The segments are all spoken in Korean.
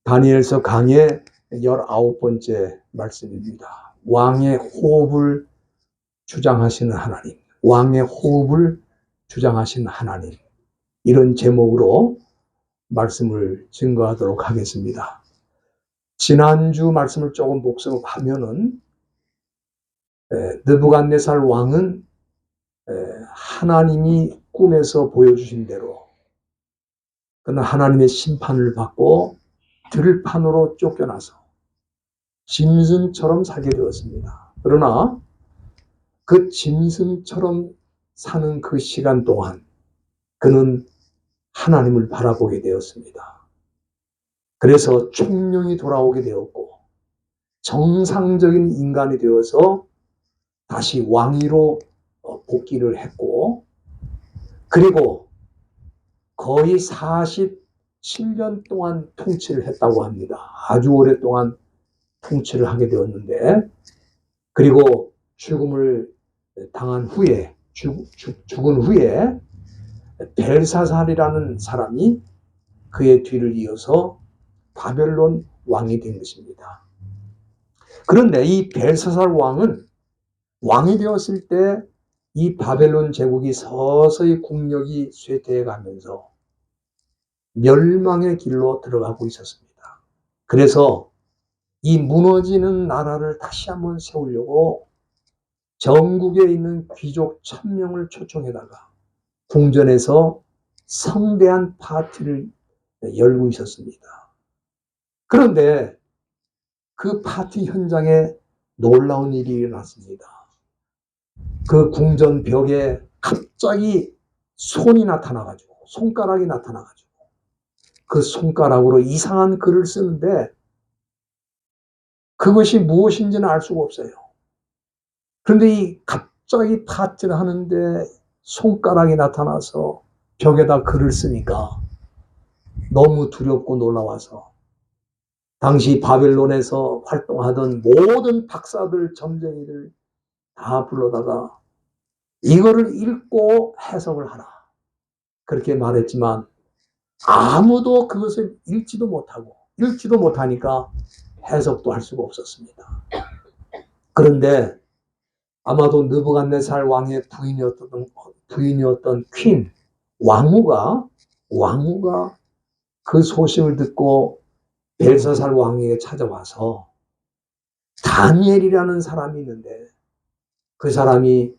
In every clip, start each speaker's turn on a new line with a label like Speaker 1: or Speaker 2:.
Speaker 1: 다니엘서 강의 19번째 말씀입니다. 왕의 호흡을 주장하시는 하나님, 왕의 호흡을 주장하시는 하나님, 이런 제목으로 말씀을 증거하도록 하겠습니다. 지난주 말씀을 조금 복습하면은 느부갓네살 왕은 하나님이 꿈에서 보여주신 대로 그는 하나님의 심판을 받고 들판으로 쫓겨나서 짐승처럼 살게 되었습니다. 그러나 그 짐승처럼 사는 그 시간 동안 그는 하나님을 바라보게 되었습니다. 그래서 총명이 돌아오게 되었고 정상적인 인간이 되어서 다시 왕위로 복귀를 했고, 그리고 거의 47년 동안 통치를 했다고 합니다. 아주 오랫동안 통치를 하게 되었는데, 그리고 죽음을 당한 후에, 죽은 후에 벨사살이라는 사람이 그의 뒤를 이어서 바벨론 왕이 된 것입니다. 그런데 이 벨사살 왕은 왕이 되었을 때 이 바벨론 제국이 서서히 국력이 쇠퇴해 가면서 멸망의 길로 들어가고 있었습니다. 그래서 이 무너지는 나라를 다시 한번 세우려고 전국에 있는 귀족 1000명을 초청해다가 궁전에서 성대한 파티를 열고 있었습니다. 그런데 그 파티 현장에 놀라운 일이 일어났습니다. 그 궁전 벽에 갑자기 손이 나타나가지고, 손가락이 나타나가지고 그 손가락으로 이상한 글을 쓰는데 그것이 무엇인지는 알 수가 없어요. 그런데 이 갑자기 파티를 하는데 손가락이 나타나서 벽에다 글을 쓰니까 너무 두렵고 놀라워서 당시 바벨론에서 활동하던 모든 박사들, 점쟁이들 다 불러다가 이거를 읽고 해석을 하라, 그렇게 말했지만 아무도 그것을 읽지도 못하니까 해석도 할 수가 없었습니다. 그런데 아마도 느부갓네살 왕의 부인이었던 퀸, 왕후가 그 소식을 듣고 벨사살 왕에게 찾아와서 다니엘이라는 사람이 있는데 그 사람이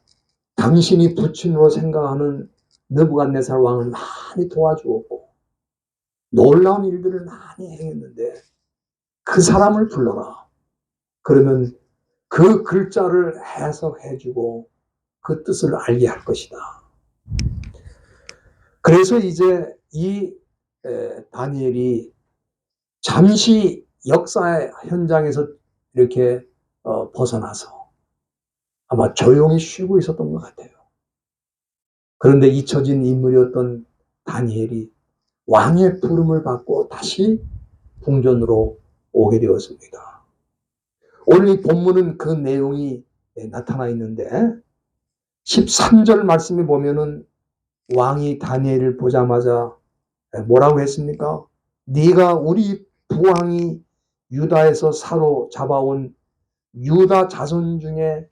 Speaker 1: 당신이 부친으로 생각하는 느부갓네살 왕을 많이 도와주었고 놀라운 일들을 많이 행했는데 그 사람을 불러라. 그러면 그 글자를 해석해주고 그 뜻을 알게 할 것이다. 그래서 이제 이 다니엘이 잠시 역사의 현장에서 이렇게 벗어나서 아마 조용히 쉬고 있었던 것 같아요. 그런데 잊혀진 인물이었던 다니엘이 왕의 부름을 받고 다시 궁전으로 오게 되었습니다. 오늘 이 본문은 그 내용이 나타나 있는데 13절 말씀에 보면은 왕이 다니엘을 보자마자 뭐라고 했습니까? 네가 우리 부왕이 유다에서 사로잡아온 유다 자손 중에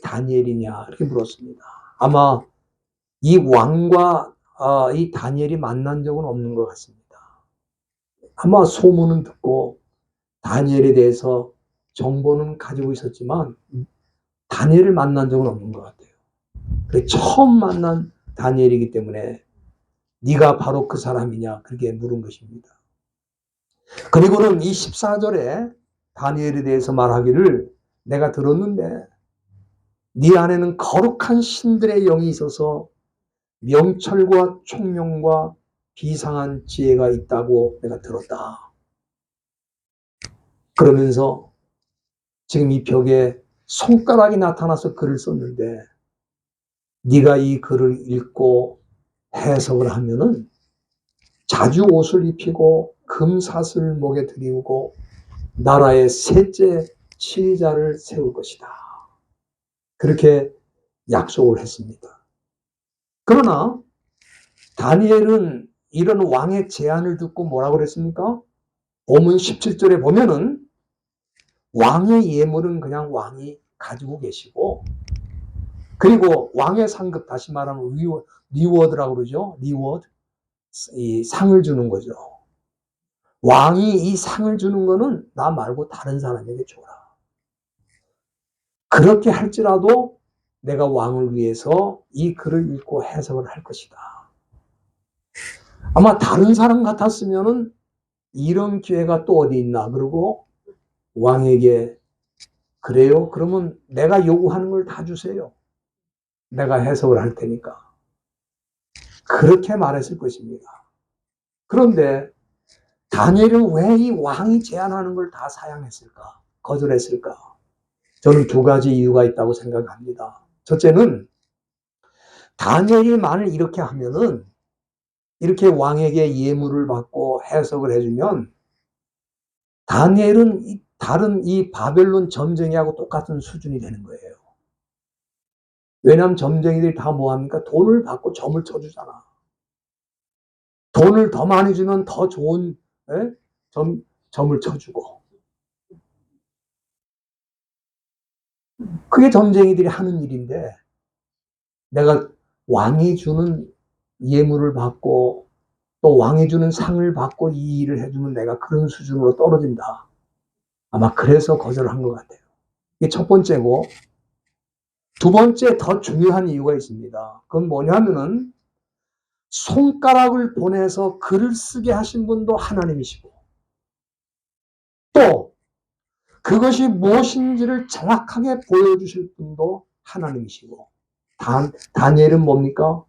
Speaker 1: 다니엘이냐, 이렇게 물었습니다. 아마 이 왕과 이 다니엘이 만난 적은 없는 것 같습니다. 아마 소문은 듣고 다니엘에 대해서 정보는 가지고 있었지만 다니엘을 만난 적은 없는 것 같아요. 처음 만난 다니엘이기 때문에 네가 바로 그 사람이냐, 그렇게 물은 것입니다. 그리고는 이 14절에 다니엘에 대해서 말하기를 내가 들었는데 네 안에는 거룩한 신들의 영이 있어서 명철과 총명과 비상한 지혜가 있다고 내가 들었다. 그러면서 지금 이 벽에 손가락이 나타나서 글을 썼는데 네가 이 글을 읽고 해석을 하면은 자주 옷을 입히고 금사슬을 목에 들이우고 나라의 셋째 치리자를 세울 것이다. 그렇게 약속을 했습니다. 그러나 다니엘은 이런 왕의 제안을 듣고 뭐라고 그랬습니까? 본문 17절에 보면은 왕의 예물은 그냥 왕이 가지고 계시고, 그리고 왕의 상급, 다시 말하면 리워드라고 그러죠. 리워드. 이 상을 주는 거죠. 왕이 이 상을 주는 거는 나 말고 다른 사람에게 줘라. 그렇게 할지라도 내가 왕을 위해서 이 글을 읽고 해석을 할 것이다. 아마 다른 사람 같았으면은 이런 기회가 또 어디 있나 그러고 왕에게 그래요? 그러면 내가 요구하는 걸 다 주세요. 내가 해석을 할 테니까. 그렇게 말했을 것입니다. 그런데 다니엘은 왜 이 왕이 제안하는 걸 다 사양했을까? 거절했을까? 저는 두 가지 이유가 있다고 생각합니다. 첫째는 다니엘이 만일 이렇게 하면은, 이렇게 왕에게 예물을 받고 해석을 해주면 다니엘은 다른 이 바벨론 점쟁이하고 똑같은 수준이 되는 거예요. 왜냐하면 점쟁이들이 다 뭐합니까? 돈을 받고 점을 쳐주잖아. 돈을 더 많이 주면 더 좋은 점을 쳐주고. 그게 점쟁이들이 하는 일인데, 내가 왕이 주는 예물을 받고 또 왕이 주는 상을 받고 이 일을 해주면 내가 그런 수준으로 떨어진다. 아마 그래서 거절한 것 같아요. 이게 첫 번째고, 두 번째 더 중요한 이유가 있습니다. 그건 뭐냐면은 손가락을 보내서 글을 쓰게 하신 분도 하나님이시고, 또 그것이 무엇인지를 정확하게 보여주실 분도 하나님이시고, 다니엘은 뭡니까?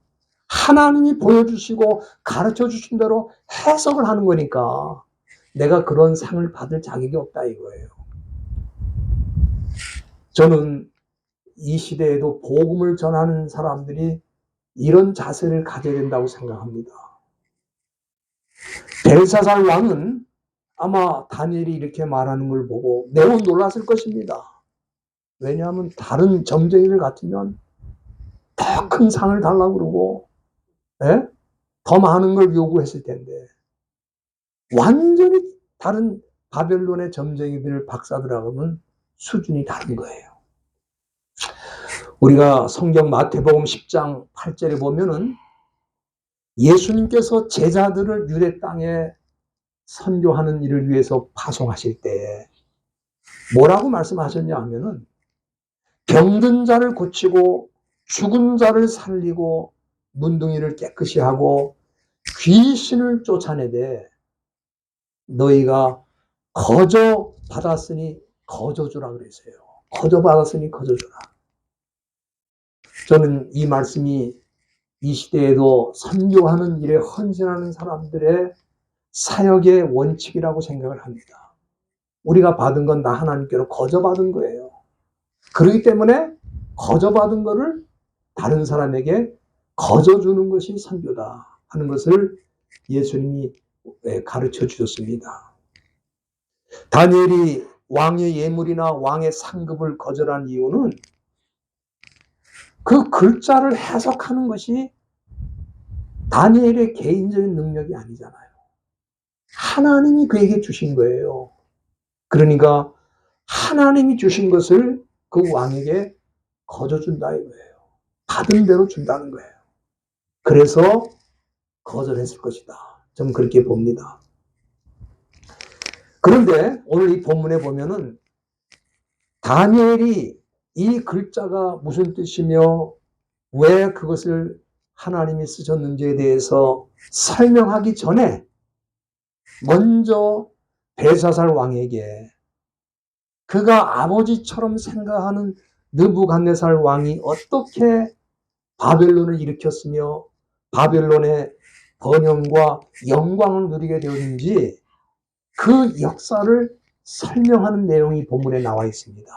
Speaker 1: 하나님이 보여주시고 가르쳐 주신 대로 해석을 하는 거니까 내가 그런 상을 받을 자격이 없다 이거예요. 저는 이 시대에도 복음을 전하는 사람들이 이런 자세를 가져야 된다고 생각합니다. 벨사살 왕은 아마 다니엘이 이렇게 말하는 걸 보고 매우 놀랐을 것입니다. 왜냐하면 다른 점쟁이들 같으면 더 큰 상을 달라고 그러고 더 많은 걸 요구했을 텐데, 완전히 다른 바벨론의 점쟁이들 박사들하고는 수준이 다른 거예요. 우리가 성경 마태복음 10장 8절에 보면은 예수님께서 제자들을 유대 땅에 선교하는 일을 위해서 파송하실 때 뭐라고 말씀하셨냐 하면은 병든 자를 고치고 죽은 자를 살리고 문둥이를 깨끗이 하고 귀신을 쫓아내되 너희가 거저 받았으니 거저 주라 그랬어요. 거저 받았으니 거저 주라. 저는 이 말씀이 이 시대에도 선교하는 일에 헌신하는 사람들의 사역의 원칙이라고 생각을 합니다. 우리가 받은 건 다 하나님께로 거저 받은 거예요. 그렇기 때문에 거저 받은 거를 다른 사람에게 거저 주는 것이 선교다 하는 것을 예수님이 가르쳐 주셨습니다. 다니엘이 왕의 예물이나 왕의 상급을 거절한 이유는 그 글자를 해석하는 것이 다니엘의 개인적인 능력이 아니잖아요. 하나님이 그에게 주신 거예요. 그러니까 하나님이 주신 것을 그 왕에게 거저 준다 이거예요. 받은 대로 준다는 거예요. 그래서 거절했을 것이다. 저는 그렇게 봅니다. 그런데 오늘 이 본문에 보면은 다니엘이 이 글자가 무슨 뜻이며 왜 그것을 하나님이 쓰셨는지에 대해서 설명하기 전에 먼저 벨사살 왕에게 그가 아버지처럼 생각하는 느부갓네살 왕이 어떻게 바벨론을 일으켰으며 바벨론의 번영과 영광을 누리게 되었는지 그 역사를 설명하는 내용이 본문에 나와 있습니다.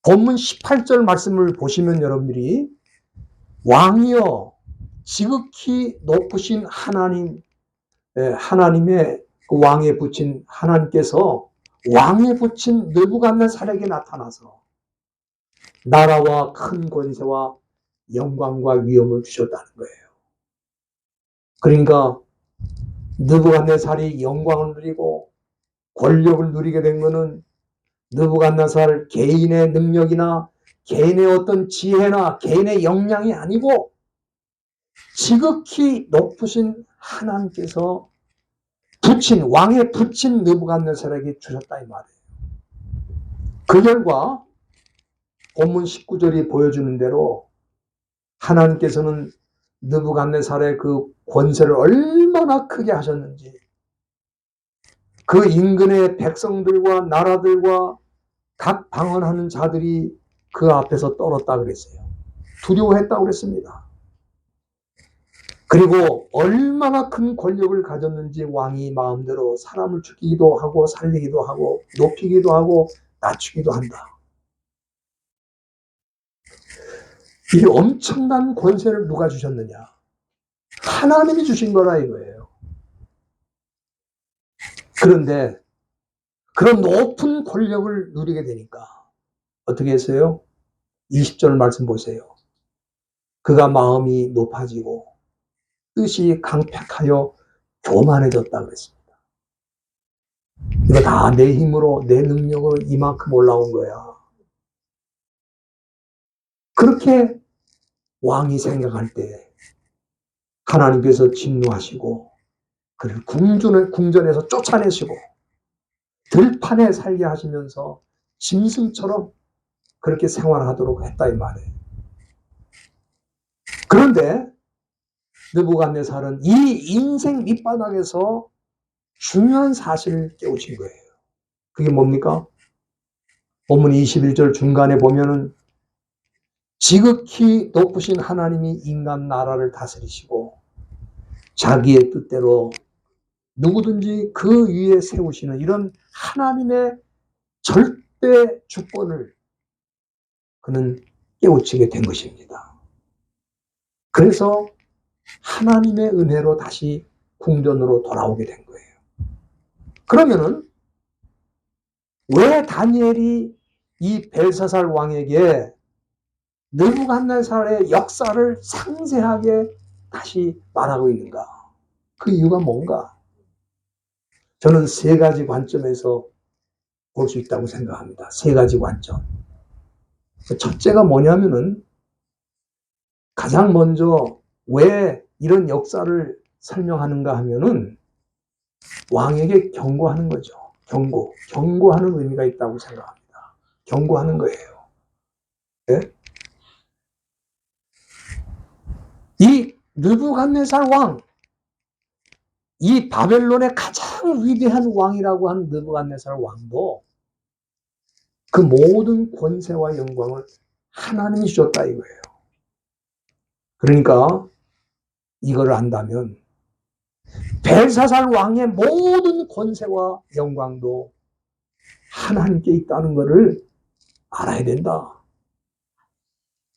Speaker 1: 본문 18절 말씀을 보시면 여러분들이 왕이여 지극히 높으신 하나님의 그 왕에 붙인 하나님께서 왕에 붙인 느부갓네살에게 나타나서 나라와 큰 권세와 영광과 위엄을 주셨다는 거예요. 그러니까 느부갓네살이 영광을 누리고 권력을 누리게 된 것은 느부갓네살 개인의 능력이나 개인의 어떤 지혜나 개인의 역량이 아니고 지극히 높으신 하나님께서 왕에 붙인 느부갓네살에게 주셨다 이 말이에요. 그 결과 본문 19절이 보여주는 대로 하나님께서는 느부갓네살의 그 권세를 얼마나 크게 하셨는지 그 인근의 백성들과 나라들과 각 방언하는 자들이 그 앞에서 떨었다 그랬어요. 두려워했다고 그랬습니다. 그리고 얼마나 큰 권력을 가졌는지 왕이 마음대로 사람을 죽이기도 하고 살리기도 하고 높이기도 하고 낮추기도 한다. 이 엄청난 권세를 누가 주셨느냐? 하나님이 주신 거라 이거예요. 그런데 그런 높은 권력을 누리게 되니까 어떻게 했어요? 20절 말씀 보세요. 그가 마음이 높아지고 뜻이 강팍하여 교만해졌다 그랬습니다. 이거 다 내 힘으로 내 능력으로 이만큼 올라온 거야. 그렇게 왕이 생각할 때 하나님께서 진노하시고 그를 궁전에서 쫓아내시고 들판에 살게 하시면서 짐승처럼 그렇게 생활하도록 했다 이 말이에요. 그런데 느부갓네살은 이 인생 밑바닥에서 중요한 사실을 깨우친 거예요. 그게 뭡니까? 본문 21절 중간에 보면은 지극히 높으신 하나님이 인간 나라를 다스리시고 자기의 뜻대로 누구든지 그 위에 세우시는 이런 하나님의 절대 주권을 그는 깨우치게 된 것입니다. 그래서 하나님의 은혜로 다시 궁전으로 돌아오게 된 거예요. 그러면은 왜 다니엘이 이 벨사살 왕에게 느부갓네살의 역사를 상세하게 다시 말하고 있는가? 그 이유가 뭔가? 저는 세 가지 관점에서 볼 수 있다고 생각합니다. 세 가지 관점. 첫째가 뭐냐면은 가장 먼저 왜 이런 역사를 설명하는가 하면은 왕에게 경고하는 거죠. 경고하는 의미가 있다고 생각합니다. 경고하는 거예요. 네? 이 느부갓네살 왕, 이 바벨론의 가장 위대한 왕이라고 하는 느부갓네살 왕도 그 모든 권세와 영광을 하나님이 주셨다 이거예요. 그러니까 이걸 안다면 벨사살 왕의 모든 권세와 영광도 하나님께 있다는 것을 알아야 된다.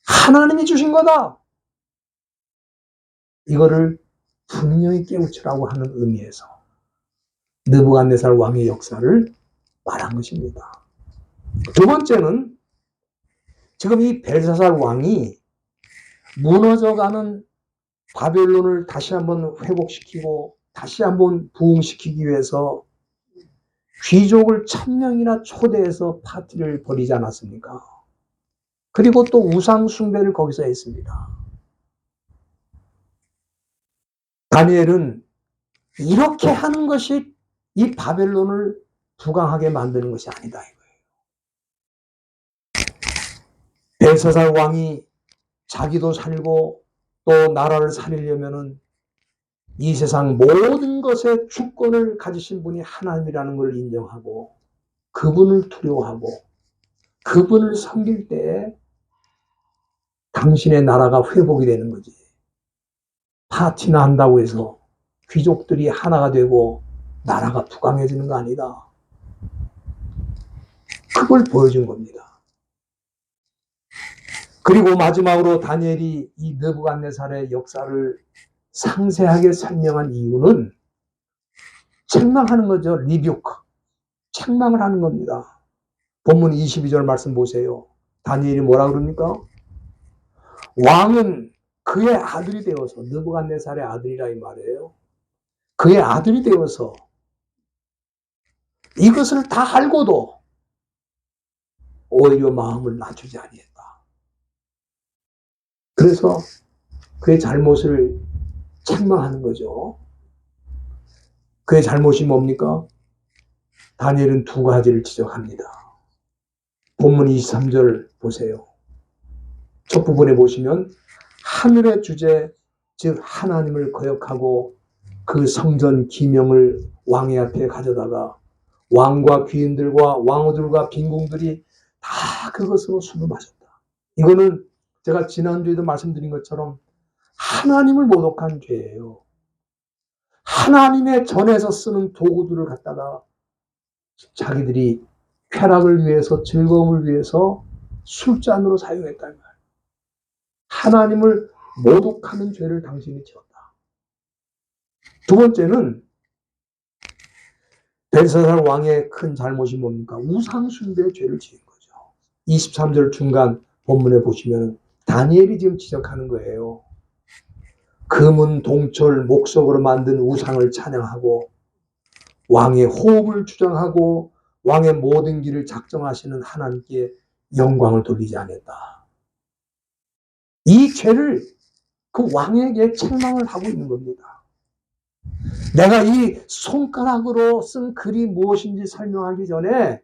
Speaker 1: 하나님이 주신 거다. 이거를 분명히 깨우치라고 하는 의미에서 느부갓네살 왕의 역사를 말한 것입니다. 두 번째는 지금 이 벨사살 왕이 무너져가는 바벨론을 다시 한번 회복시키고 다시 한번 부흥시키기 위해서 귀족을 1000명이나 초대해서 파티를 벌이지 않았습니까? 그리고 또 우상 숭배를 거기서 했습니다. 다니엘은 이렇게 하는 것이 이 바벨론을 부강하게 만드는 것이 아니다 이거예요. 벨사살 왕이 자기도 살고 또 나라를 살리려면은 이 세상 모든 것의 주권을 가지신 분이 하나님이라는 걸 인정하고 그분을 두려워하고 그분을 섬길 때 당신의 나라가 회복이 되는 거지. 파티나 한다고 해서 귀족들이 하나가 되고 나라가 부강해지는 거 아니다. 그걸 보여준 겁니다. 그리고 마지막으로 다니엘이 이 느부갓네살의 역사를 상세하게 설명한 이유는 책망하는 거죠. 리뷰크. 책망을 하는 겁니다. 본문 22절 말씀 보세요. 다니엘이 뭐라 그럽니까? 왕은 그의 아들이 되어서 느부갓네살의 아들이라 이 말이에요. 그의 아들이 되어서 이것을 다 알고도 오히려 마음을 낮추지 아니했다. 그래서 그의 잘못을 책망하는 거죠. 그의 잘못이 뭡니까? 다니엘은 두 가지를 지적합니다. 본문 23절 보세요. 첫 부분에 보시면 하늘의 주제, 즉 하나님을 거역하고 그 성전 기명을 왕의 앞에 가져다가 왕과 귀인들과 왕후들과 빈궁들이 다 그것으로 술을 마셨다. 이거는 제가 지난주에도 말씀드린 것처럼 하나님을 모독한 죄예요. 하나님의 전에서 쓰는 도구들을 갖다가 자기들이 쾌락을 위해서, 즐거움을 위해서 술잔으로 사용했다는 거예요. 하나님을 모독하는 죄를 당신이 지었다. 두 번째는 벨사살 왕의 큰 잘못이 뭡니까? 우상숭배의 죄를 지은 거죠. 23절 중간 본문에 보시면 다니엘이 지금 지적하는 거예요. 금은 동철, 목석으로 만든 우상을 찬양하고 왕의 호흡을 주장하고 왕의 모든 길을 작정하시는 하나님께 영광을 돌리지 않았다. 이 죄를 그 왕에게 책망을 하고 있는 겁니다. 내가 이 손가락으로 쓴 글이 무엇인지 설명하기 전에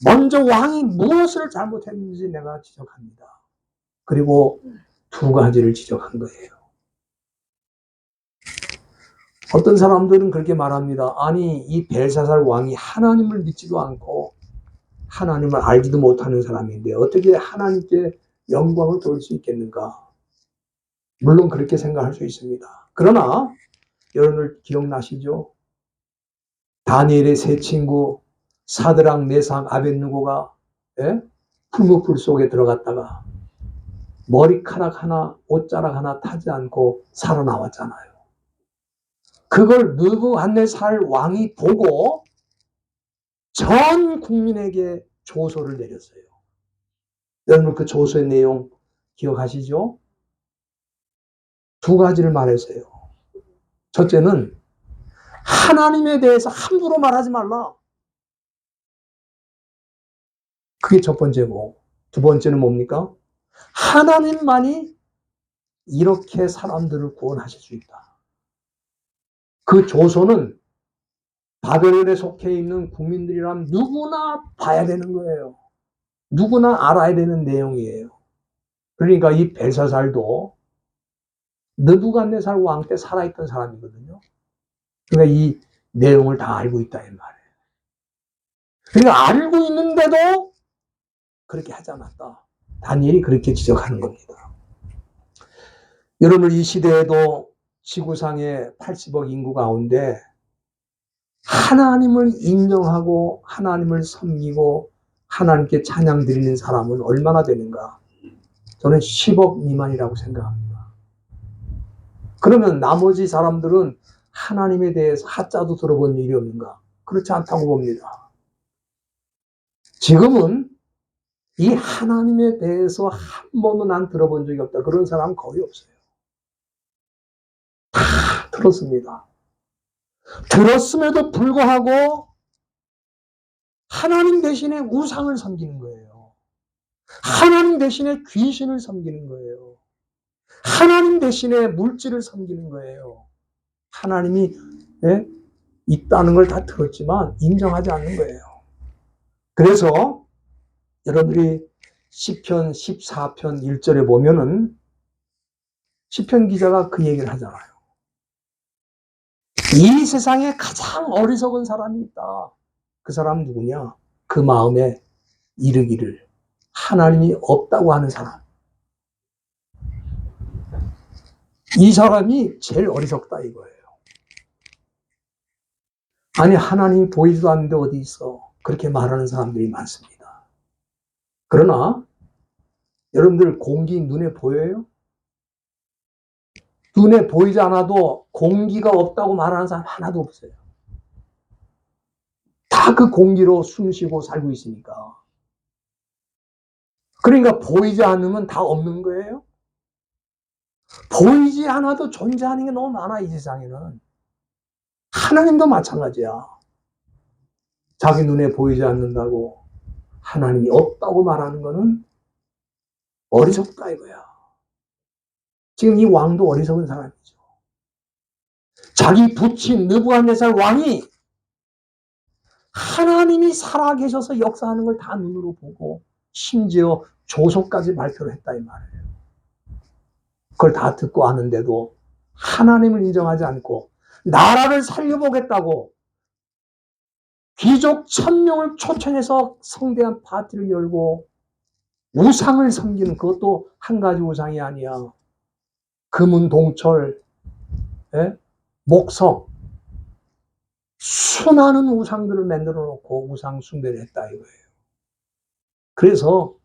Speaker 1: 먼저 왕이 무엇을 잘못했는지 내가 지적합니다. 그리고 두 가지를 지적한 거예요. 어떤 사람들은 그렇게 말합니다. 아니, 이 벨사살 왕이 하나님을 믿지도 않고 하나님을 알지도 못하는 사람인데 어떻게 하나님께 영광을 돌릴 수 있겠는가? 물론 그렇게 생각할 수 있습니다. 그러나 여러분들 기억나시죠? 다니엘의 세 친구 사드락, 메삭, 아벳느고가 풀무불 속에 들어갔다가 머리카락 하나, 옷자락 하나 타지 않고 살아나왔잖아요. 그걸 느부갓네살 왕이 보고 전 국민에게 조소를 내렸어요. 여러분 그 조소의 내용 기억하시죠? 두 가지를 말했어요. 첫째는 하나님에 대해서 함부로 말하지 말라. 그게 첫 번째고, 두 번째는 뭡니까? 하나님만이 이렇게 사람들을 구원하실 수 있다. 그 조소는 바벨론에 속해 있는 국민들이라면 누구나 봐야 되는 거예요. 누구나 알아야 되는 내용이에요. 그러니까 이 벨사살도 느부갓네살 왕 때 살아있던 사람이거든요. 그러니까 이 내용을 다 알고 있다 이 말이에요. 그러니까 알고 있는데도 그렇게 하지 않았다. 다니엘이 그렇게 지적하는 겁니다. 여러분 이 시대에도 지구상의 80억 인구 가운데 하나님을 인정하고 하나님을 섬기고 하나님께 찬양 드리는 사람은 얼마나 되는가? 저는 10억 미만이라고 생각합니다. 그러면 나머지 사람들은 하나님에 대해서 하자도 들어본 일이 없는가? 그렇지 않다고 봅니다. 지금은 이 하나님에 대해서 한 번도 난 들어본 적이 없다. 그런 사람은 거의 없어요. 다 들었습니다. 들었음에도 불구하고 하나님 대신에 우상을 섬기는 거예요. 하나님 대신에 귀신을 섬기는 거예요. 하나님 대신에 물질을 섬기는 거예요. 하나님이 있다는 걸 다 들었지만 인정하지 않는 거예요. 그래서 여러분들이 시편 14편 1절에 보면은 시편 기자가 그 얘기를 하잖아요. 이 세상에 가장 어리석은 사람이 있다. 그 사람은 누구냐? 그 마음에 이르기를 하나님이 없다고 하는 사람. 이 사람이 제일 어리석다 이거예요. 아니 하나님이 보이지도 않는데 어디 있어? 그렇게 말하는 사람들이 많습니다. 그러나 여러분들 공기 눈에 보여요? 눈에 보이지 않아도 공기가 없다고 말하는 사람 하나도 없어요. 다 그 공기로 숨 쉬고 살고 있으니까. 그러니까 보이지 않으면 다 없는 거예요? 보이지 않아도 존재하는 게 너무 많아 이 세상에는. 하나님도 마찬가지야. 자기 눈에 보이지 않는다고 하나님이 없다고 말하는 것은 어리석다 이거야. 지금 이 왕도 어리석은 사람이죠. 자기 부친 느부갓네살 왕이 하나님이 살아계셔서 역사하는 걸 다 눈으로 보고 심지어 조서까지 발표를 했다 이 말이에요. 그걸 다 듣고 하는데도 하나님을 인정하지 않고 나라를 살려보겠다고 귀족 1000명을 초청해서 성대한 파티를 열고 우상을 섬기는, 그것도 한 가지 우상이 아니야. 금은 동철, 목석, 수많은 우상들을 만들어 놓고 우상 숭배를 했다 이거예요. 그래서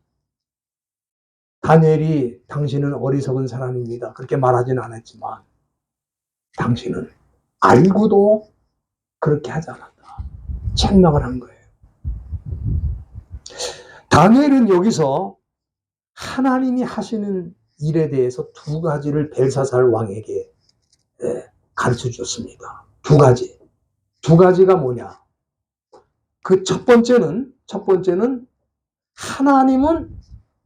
Speaker 1: 다니엘이 당신은 어리석은 사람입니다, 그렇게 말하지는 않았지만 당신은 알고도 그렇게 하지 않았다, 책망을 한 거예요. 다니엘은 여기서 하나님이 하시는 일에 대해서 두 가지를 벨사살 왕에게 가르쳐 줬습니다. 두 가지. 두 가지가 뭐냐? 그 첫 번째는 하나님은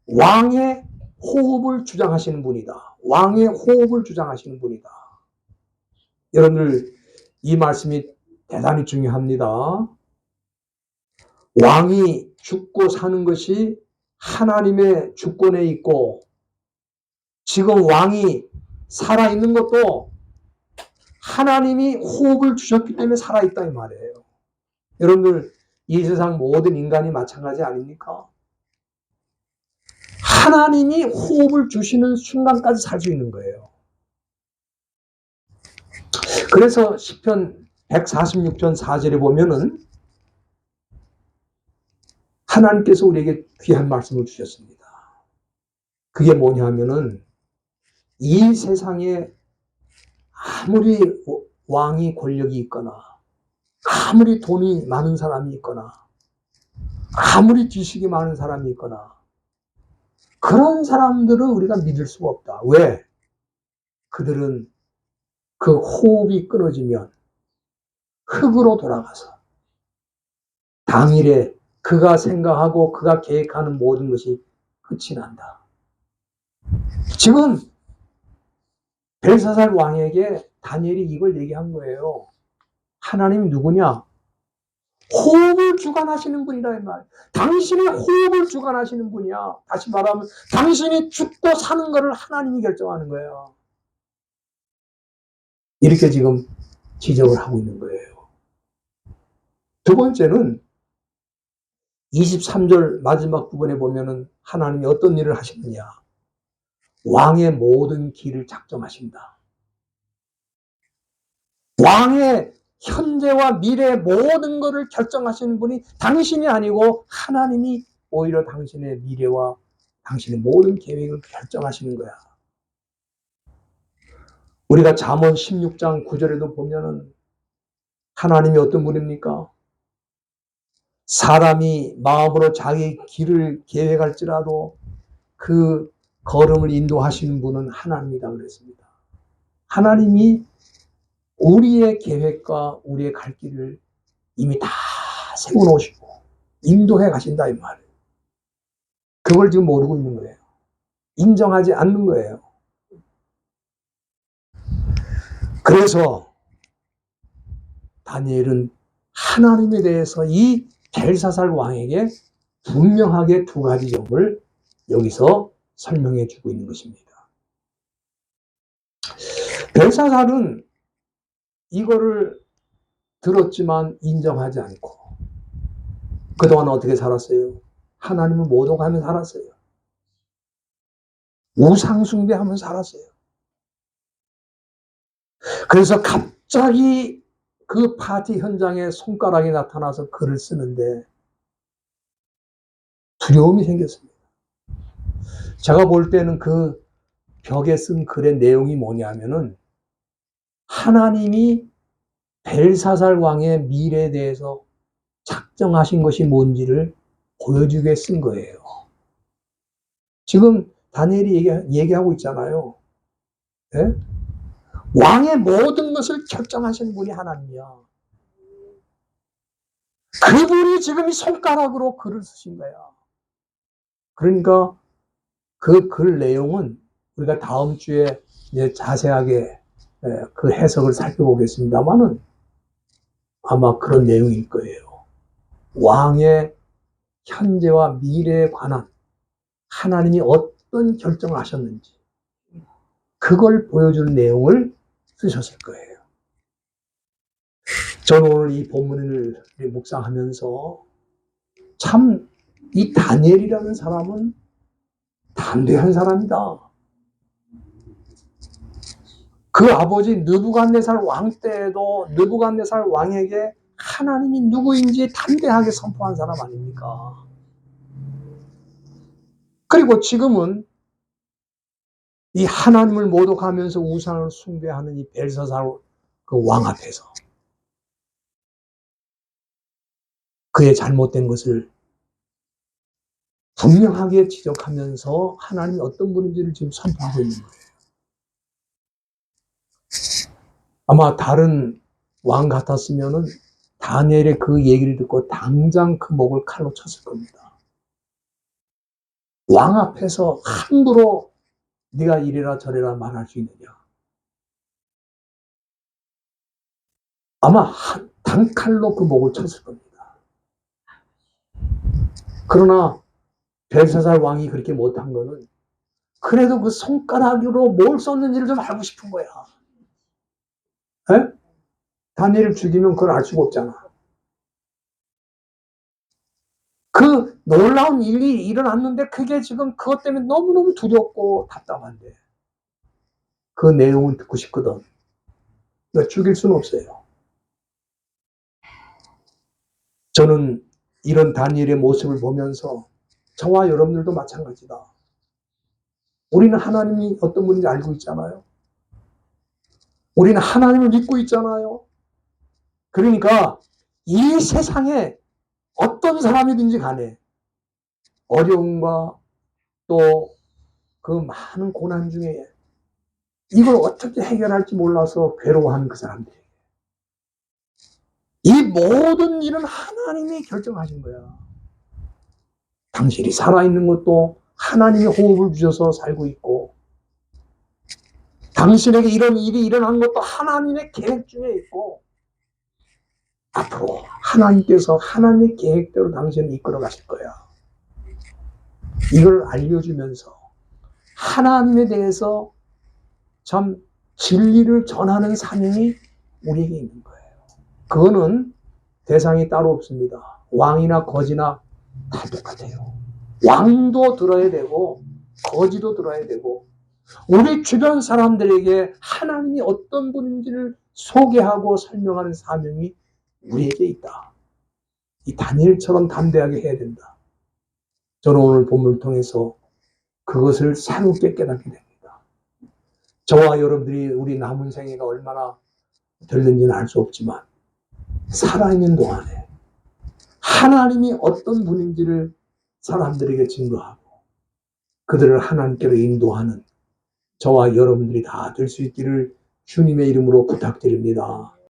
Speaker 1: 왕의 호흡을 주장하시는 분이다. 왕의 호흡을 주장하시는 분이다. 여러분들, 이 말씀이 대단히 중요합니다. 왕이 죽고 사는 것이 하나님의 주권에 있고, 지금 왕이 살아있는 것도 하나님이 호흡을 주셨기 때문에 살아있다 이 말이에요. 여러분들, 이 세상 모든 인간이 마찬가지 아닙니까? 하나님이 호흡을 주시는 순간까지 살 수 있는 거예요. 그래서 시편 146편 4절에 보면은 하나님께서 우리에게 귀한 말씀을 주셨습니다. 그게 뭐냐 하면은, 이 세상에 아무리 왕이 권력이 있거나 아무리 돈이 많은 사람이 있거나 아무리 지식이 많은 사람이 있거나 그런 사람들은 우리가 믿을 수가 없다. 왜? 그들은 그 호흡이 끊어지면 흙으로 돌아가서 당일에 그가 생각하고 그가 계획하는 모든 것이 끝이 난다. 지금 벨사살 왕에게 다니엘이 이걸 얘기한 거예요. 하나님이 누구냐? 호흡을 주관하시는 분이다 이 말. 당신의 호흡을 주관하시는 분이야. 다시 말하면 당신이 죽고 사는 것을 하나님이 결정하는 거예요. 이렇게 지금 지적을 하고 있는 거예요. 두 번째는 23절 마지막 부분에 보면은 하나님이 어떤 일을 하셨느냐? 왕의 모든 길을 작정하신다. 왕의 현재와 미래의 모든 것을 결정하시는 분이 당신이 아니고 하나님이 오히려 당신의 미래와 당신의 모든 계획을 결정하시는 거야. 우리가 잠언 16장 9절에도 보면은 하나님이 어떤 분입니까? 사람이 마음으로 자기 길을 계획할지라도 그 걸음을 인도하시는 분은 하나님이다 그랬습니다. 하나님이 우리의 계획과 우리의 갈 길을 이미 다 세워놓으시고 인도해 가신다 이 말이에요. 그걸 지금 모르고 있는 거예요. 인정하지 않는 거예요. 그래서 다니엘은 하나님에 대해서 이 벨사살 왕에게 분명하게 두 가지 점을 여기서 설명해 주고 있는 것입니다. 벨사살은 이거를 들었지만 인정하지 않고 그동안 어떻게 살았어요? 하나님을 모독하며 살았어요. 우상 숭배하며 살았어요. 그래서 갑자기 그 파티 현장에 손가락이 나타나서 글을 쓰는데 두려움이 생겼습니다. 제가 볼 때는 그 벽에 쓴 글의 내용이 뭐냐면은 하나님이 벨사살 왕의 미래에 대해서 작정하신 것이 뭔지를 보여주기 위해 쓴 거예요. 지금 다니엘이 얘기하고 있잖아요. 네? 왕의 모든 것을 결정하시는 분이 하나님이야. 그분이 지금 이 손가락으로 글을 쓰신 거야. 그러니까 그 글 내용은 우리가 다음 주에 이제 자세하게 그 해석을 살펴보겠습니다만은 아마 그런 내용일 거예요. 왕의 현재와 미래에 관한 하나님이 어떤 결정을 하셨는지 그걸 보여주는 내용을 쓰셨을 거예요. 저는 오늘 이 본문을 묵상하면서 참 이 다니엘이라는 사람은 담대한 사람이다. 그 아버지 느부갓네살 왕 때에도 느부갓네살 왕에게 하나님이 누구인지 담대하게 선포한 사람 아닙니까? 그리고 지금은 이 하나님을 모독하면서 우상을 숭배하는 이 벨사살 그 왕 앞에서 그의 잘못된 것을 분명하게 지적하면서 하나님이 어떤 분인지를 지금 선포하고 있는 거예요. 아마 다른 왕 같았으면은 다니엘의 그 얘기를 듣고 당장 그 목을 칼로 쳤을 겁니다. 왕 앞에서 함부로 네가 이래라 저래라 말할 수 있느냐. 아마 단칼로 그 목을 쳤을 겁니다. 그러나 벨사살 왕이 그렇게 못한 거는 그래도 그 손가락으로 뭘 썼는지를 좀 알고 싶은 거야. 에? 다니엘을 죽이면 그걸 알 수가 없잖아. 그 놀라운 일이 일어났는데 그게 지금 그것 때문에 너무너무 두렵고 답답한데 그 내용은 듣고 싶거든. 그러니까 죽일 수는 없어요. 저는 이런 다니엘의 모습을 보면서 저와 여러분들도 마찬가지다. 우리는 하나님이 어떤 분인지 알고 있잖아요. 우리는 하나님을 믿고 있잖아요. 그러니까 이 세상에 어떤 사람이든지 간에 어려움과 또 그 많은 고난 중에 이걸 어떻게 해결할지 몰라서 괴로워하는 그 사람들. 이 모든 일은 하나님이 결정하신 거야. 당신이 살아있는 것도 하나님이 호흡을 주셔서 살고 있고 당신에게 이런 일이 일어난 것도 하나님의 계획 중에 있고 앞으로 하나님께서 하나님의 계획대로 당신을 이끌어 가실 거야. 이걸 알려주면서 하나님에 대해서 참 진리를 전하는 사명이 우리에게 있는 거예요. 그거는 대상이 따로 없습니다. 왕이나 거지나 다 똑같아요. 왕도 들어야 되고 거지도 들어야 되고 우리 주변 사람들에게 하나님이 어떤 분인지를 소개하고 설명하는 사명이 우리에게 있다. 이 다니엘처럼 담대하게 해야 된다. 저는 오늘 본문을 통해서 그것을 새롭게 깨닫게 됩니다. 저와 여러분들이 우리 남은 생애가 얼마나 될는지는 알 수 없지만 살아있는 동안에 하나님이 어떤 분인지를 사람들에게 증거하고 그들을 하나님께로 인도하는 저와 여러분들이 다 될 수 있기를 주님의 이름으로 부탁드립니다.